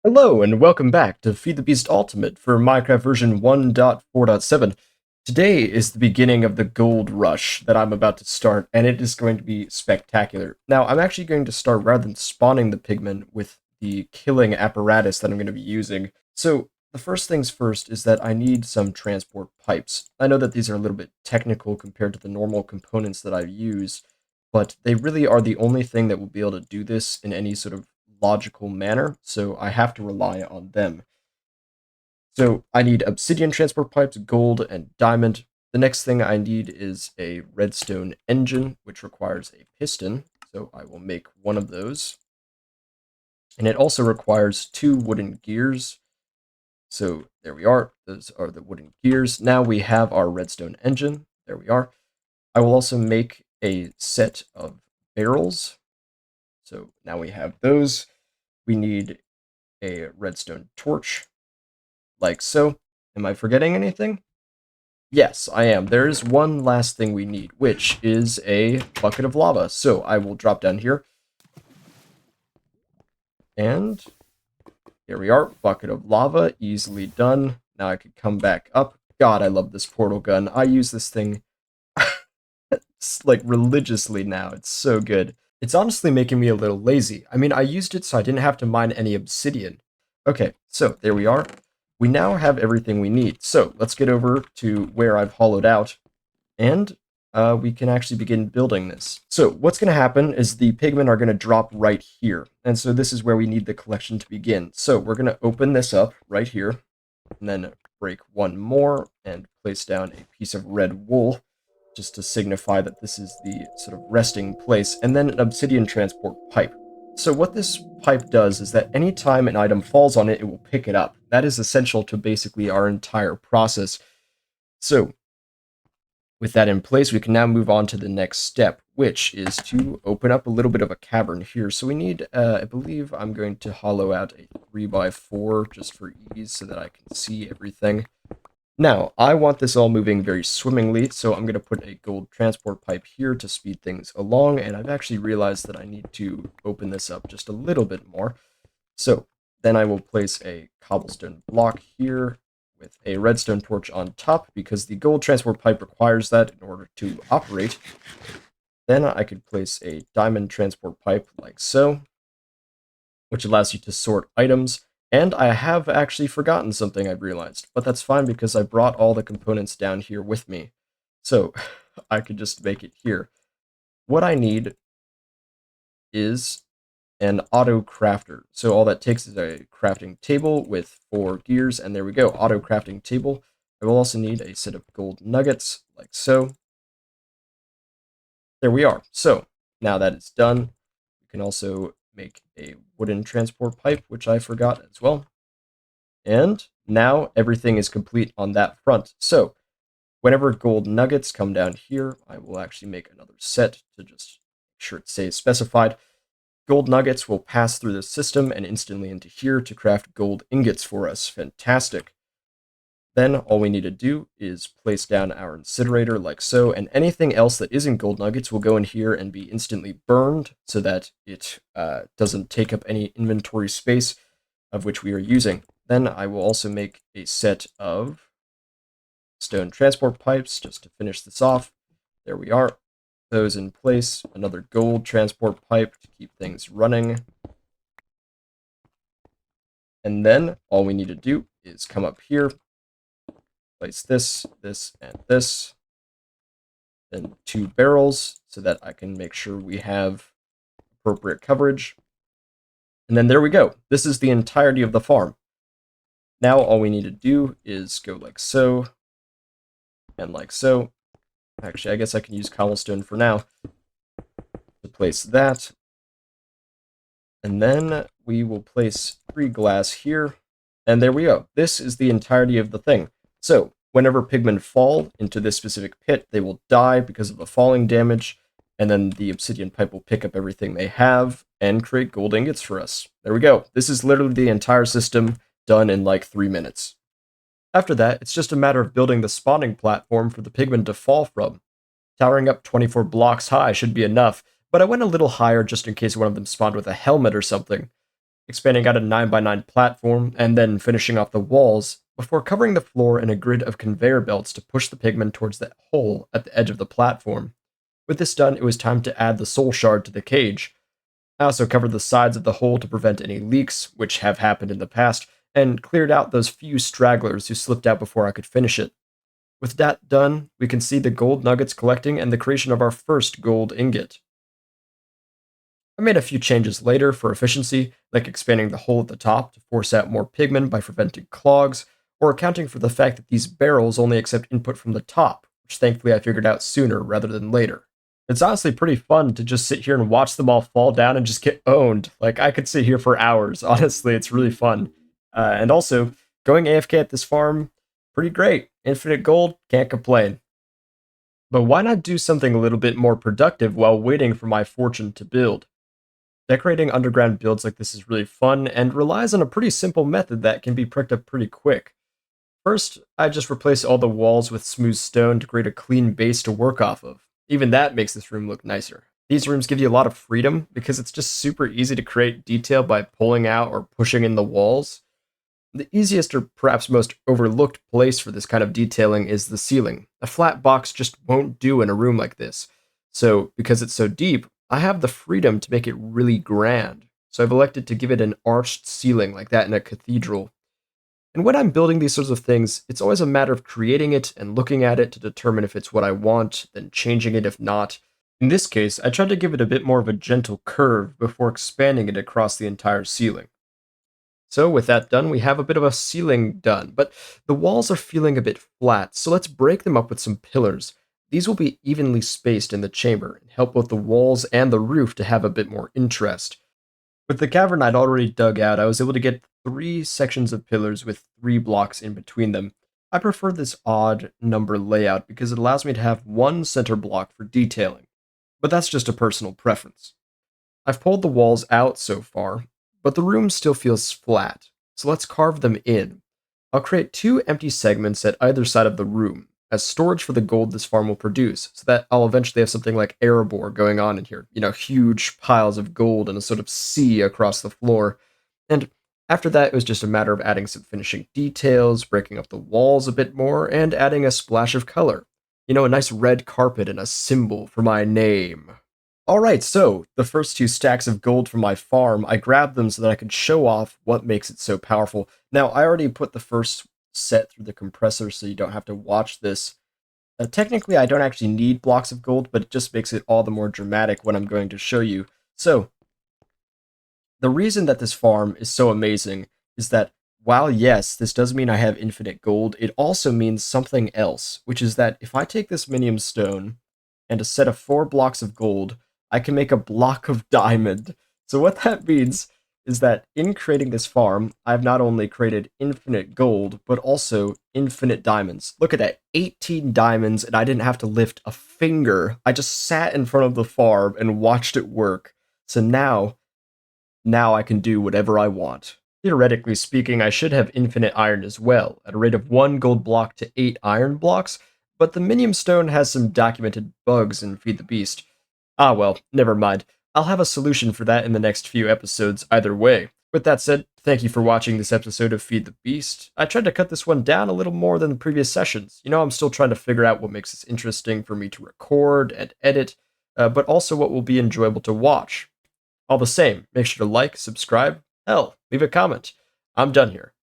Hello and welcome back to Feed the Beast Ultimate for Minecraft version 1.4.7. Today is the beginning of the gold rush that I'm about to start, and it is going to be spectacular. Now, I'm actually going to start, rather than spawning the pigmen, with the killing apparatus that I'm going to be using. So, the first things first is that I need some transport pipes. I know that these are a little bit technical compared to the normal components that I use, but they really are the only thing that will be able to do this in any sort of logical manner, so I have to rely on them. So I need obsidian transport pipes, gold, and diamond. The next thing I need is a redstone engine, which requires a piston, so I will make one of those. And it also requires 2 wooden gears. So there we are. Those are the wooden gears. Now we have our redstone engine. There we are. I will also make a set of barrels. So now we have those. We need a redstone torch, like so. Am I forgetting anything? Yes, I am. There is one last thing we need, which is a bucket of lava. So I will drop down here. And here we are, bucket of lava, easily done. Now I could come back up. God, I love this portal gun. I use this thing like religiously now. It's so good. It's honestly making me a little lazy. I mean, I used it so I didn't have to mine any obsidian. Okay, so there we are. We now have everything we need. So let's get over to where I've hollowed out, and we can actually begin building this. So what's going to happen is the pigmen are going to drop right here. And so this is where we need the collection to begin. So we're going to open this up right here, and then break one more and place down a piece of red wool, just to signify that this is the sort of resting place, and then an obsidian transport pipe. So what this pipe does is that anytime an item falls on it, it will pick it up. That is essential to basically our entire process. So with that in place, we can now move on to the next step, which is to open up a little bit of a cavern here. So we need, I believe I'm going to hollow out a 3x4 just for ease so that I can see everything. Now, I want this all moving very swimmingly, so I'm going to put a gold transport pipe here to speed things along, and I've actually realized that I need to open this up just a little bit more. So then I will place a cobblestone block here with a redstone torch on top, because the gold transport pipe requires that in order to operate. Then I could place a diamond transport pipe like so, which allows you to sort items. And I have actually forgotten something I've realized, but that's fine because I brought all the components down here with me. So I could just make it here. What I need is an auto crafter. So all that takes is a crafting table with 4 gears, and there we go, auto crafting table. I will also need a set of gold nuggets, like so. There we are. So now that it's done, we can also make a wooden transport pipe, which I forgot as well. And now everything is complete on that front. So whenever gold nuggets come down here, I will actually make another set to just make sure it stays specified. Gold nuggets will pass through the system and instantly into here to craft gold ingots for us. Fantastic. Then all we need to do is place down our incinerator like so, and anything else that isn't gold nuggets will go in here and be instantly burned so that it doesn't take up any inventory space of which we are using. Then I will also make a set of stone transport pipes just to finish this off. There we are. Those in place. Another gold transport pipe to keep things running. And then all we need to do is come up here, place this, this, and this. Then 2 barrels so that I can make sure we have appropriate coverage. And then there we go. This is the entirety of the farm. Now all we need to do is go like so, and like so. Actually, I guess I can use cobblestone for now to place that. And then we will place 3 glass here. And there we go. This is the entirety of the thing. So whenever pigmen fall into this specific pit, they will die because of the falling damage. And then the obsidian pipe will pick up everything they have and create gold ingots for us. There we go. This is literally the entire system done in like 3 minutes. After that, it's just a matter of building the spawning platform for the pigmen to fall from. Towering up 24 blocks high should be enough, but I went a little higher just in case one of them spawned with a helmet or something. expanding out a 9x9 platform, and then finishing off the walls before covering the floor in a grid of conveyor belts to push the pigman towards that hole at the edge of the platform. With this done, it was time to add the soul shard to the cage. I also covered the sides of the hole to prevent any leaks, which have happened in the past, and cleared out those few stragglers who slipped out before I could finish it. With that done, we can see the gold nuggets collecting and the creation of our first gold ingot. I made a few changes later for efficiency, like expanding the hole at the top to force out more pigment by preventing clogs, or accounting for the fact that these barrels only accept input from the top, which thankfully I figured out sooner rather than later. It's honestly pretty fun to just sit here and watch them all fall down and just get owned. Like, I could sit here for hours. Honestly, it's really fun. And also, going AFK at this farm, pretty great. Infinite gold, can't complain. But why not do something a little bit more productive while waiting for my fortune to build? Decorating underground builds like this is really fun and relies on a pretty simple method that can be picked up pretty quick. First, I just replace all the walls with smooth stone to create a clean base to work off of. Even that makes this room look nicer. These rooms give you a lot of freedom because it's just super easy to create detail by pulling out or pushing in the walls. The easiest or perhaps most overlooked place for this kind of detailing is the ceiling. A flat box just won't do in a room like this. So, because it's so deep, I have the freedom to make it really grand. So I've elected to give it an arched ceiling like that in a cathedral. And when I'm building these sorts of things, it's always a matter of creating it and looking at it to determine if it's what I want, then changing it if not. In this case, I tried to give it a bit more of a gentle curve before expanding it across the entire ceiling. So with that done, we have a bit of a ceiling done, but the walls are feeling a bit flat, so let's break them up with some pillars. These will be evenly spaced in the chamber and help both the walls and the roof to have a bit more interest. With the cavern I'd already dug out, I was able to get 3 sections of pillars with 3 blocks in between them. I prefer this odd number layout because it allows me to have one center block for detailing, but that's just a personal preference. I've pulled the walls out so far, but the room still feels flat, so let's carve them in. I'll create 2 empty segments at either side of the room, as storage for the gold this farm will produce, so that I'll eventually have something like Erebor going on in here. Huge piles of gold and a sort of sea across the floor. And after that, it was just a matter of adding some finishing details, breaking up the walls a bit more, and adding a splash of color. A nice red carpet and a symbol for my name. Alright, so the first 2 stacks of gold from my farm, I grabbed them so that I could show off what makes it so powerful. Now, I already put the first set through the compressor so you don't have to watch this. Technically, I don't actually need blocks of gold, but it just makes it all the more dramatic when I'm going to show you. So, the reason that this farm is so amazing is that while yes, this does mean I have infinite gold, it also means something else, which is that if I take this minium stone and a set of 4 blocks of gold, I can make a block of diamond. So what that means is that in creating this farm, I've not only created infinite gold, but also infinite diamonds. Look at that, 18 diamonds, and I didn't have to lift a finger. I just sat in front of the farm and watched it work. So now I can do whatever I want. Theoretically speaking, I should have infinite iron as well, at a rate of 1 gold block to 8 iron blocks, but the minium stone has some documented bugs in Feed the Beast. Ah well, never mind. I'll have a solution for that in the next few episodes either way. With that said, thank you for watching this episode of Feed the Beast. I tried to cut this one down a little more than the previous sessions. I'm still trying to figure out what makes this interesting for me to record and edit, but also what will be enjoyable to watch. All the same, make sure to like, subscribe, hell, leave a comment. I'm done here.